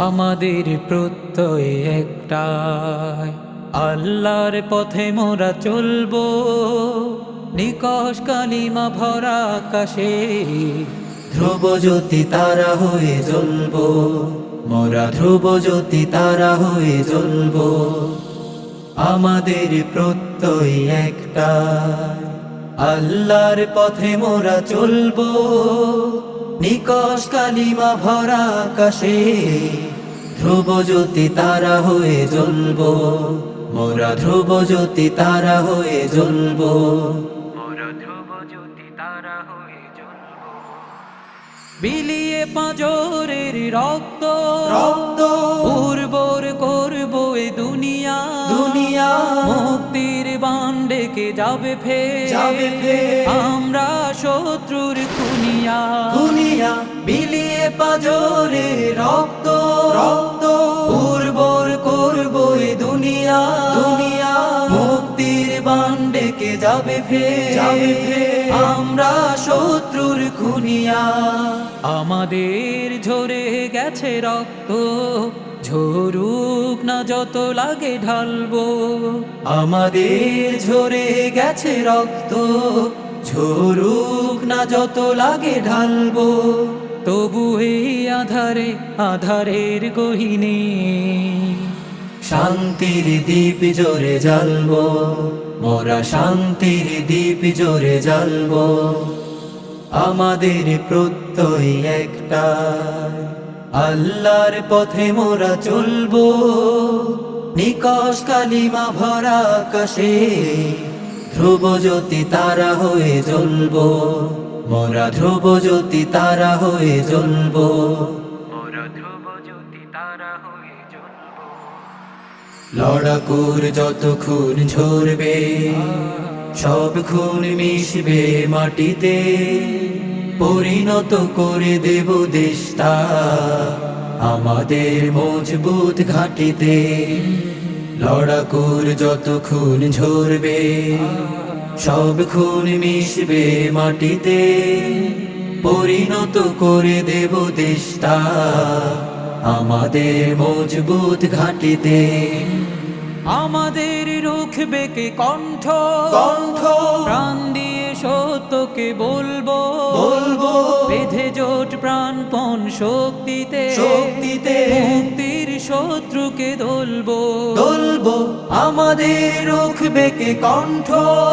আমাদের প্রত্যয় একটাই, আল্লাহর পথে মোরা চলবো। নিকষ কালিমা ভরা আকাশে ধ্রুব জ্যোতি তারা হয়ে জ্বলবো। মোরা ধ্রুব জ্যোতি তারা হয়ে জ্বলবো। আমাদের প্রত্যয় একটাই, আল্লাহর পথে মোরা চলবো। নিকষ কালিমা ভরা আকাশে ধ্রুব জ্যোতি তারা হয়ে জ্বলবো। মোরা ধ্রুব জ্যোতি তারা হয়ে জ্বলবো। মোরা ধ্রুব জ্যোতি তারা হয়ে জ্বলবো। বিলিয়ে পাঁজরের রক্ত রক্ত উর্বর করবো এ দুনিয়া দুনিয়া। মুক্তির বাণ ডেকে যাবে ফের আমরা শত্রুর খুনিয়া খুনিয়া। বিলিয়ে পাঁজরের রক্ত রক্ত উর্বর করবো এ দুনিয়া দুনিয়া। মুক্তির বাণ ডেকে যাবে ফের আমরা শত্রুর খুনিয়া। আমাদের ঝরে গেছে রক্ত, ঝরুক না যত লাগে ঢালবো। আমাদের ঝরে গেছে রক্ত, ঝরুক না যত লাগে ঢালবো। তবু এই আধারে আধারের গহীনে শান্তির দীপ জোরে জ্বালবো। মোরা শান্তির দীপ জোরে জ্বালবো। আমাদের প্রত্যয় একটাই, আল্লাহর পথে মোরা চলবো। নিকষ কালিমা ভরা আকাশে ধ্রুব জ্যোতি তারা হয়ে জ্বলবো। মোরা ধ্রুব জ্যোতি তারা হয়ে জ্বলবো। মোরা ধ্রুব জ্যোতি তারা হয়ে জ্বলবো। লড়াকুর যত খুন ঝরবে, সব খুন মিশবে মাটিতে। পরিণত করে দেব দেশটা আমাদের মজবুত ঘাঁটিতে। লড়াকুর যত খুন ঝরবে, সব খুন মিশবে মাটিতে। পরিণত করে দেব দেশটা আমাদের মজবুত ঘাঁটিতে। আমাদের রুখবে কে কণ্ঠ কণ্ঠ, প্রাণ দিয়ে সত্যকে বলবো বলবো। বেঁধে জোট প্রাণপণ শক্তিতে শক্তিতে। মুক্তির শত্রুকে দলবো দলবো। আমাদের রুখবে কে কণ্ঠ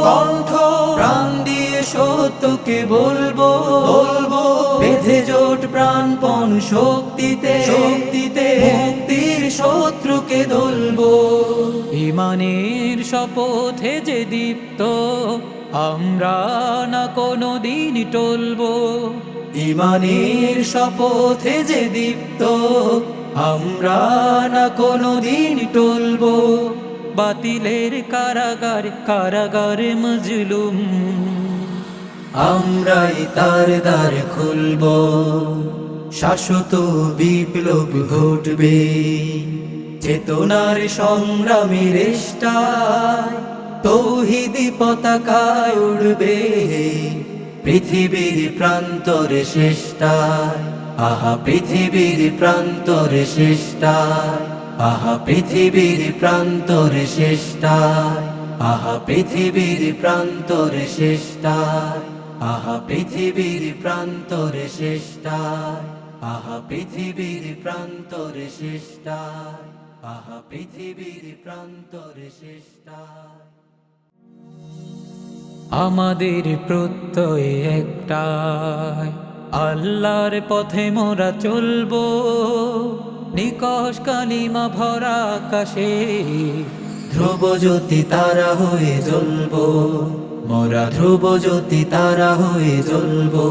কণ্ঠ, প্রাণ দিয়ে সত্যকে বলবো বলবো। বেঁধে জোট প্রাণপণ শক্তিতে শক্তিতে। মুক্তির শত্রুকে দলবো। ইমানের শপথে যে দীপ্ত আমরা না কোনো দিন টলবো। ইমানের শপথে যে দীপ্ত আমরা না কোনো দিন টলবো। বাতিলের কারাগার কারাগারে মজলুম আমরাই তার দ্বার খুলবো। শাশ্বত বিপ্লব ঘটবে চেতনার সংগ্রামী রেষ্টায়। তৌহিদি পতাকায় উড়বে পৃথিবীর প্রান্তরে শেষটায়। আহা পৃথিবীর প্রান্তরে শেষটায়। আহা পৃথিবীর প্রান্তরে শেষটায়। আহা পৃথিবীর প্রান্তরে শেষটায়। আহা পৃথিবীর প্রান্তরে শেষটায়। আহা পৃথিবীর প্রান্তরে শেষটায়। আহা পৃথিবীর প্রান্তরে শেষটায়। আমাদের প্রত্যয় একটাই, আল্লাহর পথে মোরা চলবো। নিকষ কালিমা ভরা আকাশে ধ্রুব জ্যোতি তারা হয়ে জ্বলবো। মোরা ধ্রুব জ্যোতি তারা হয়ে জ্বলবো।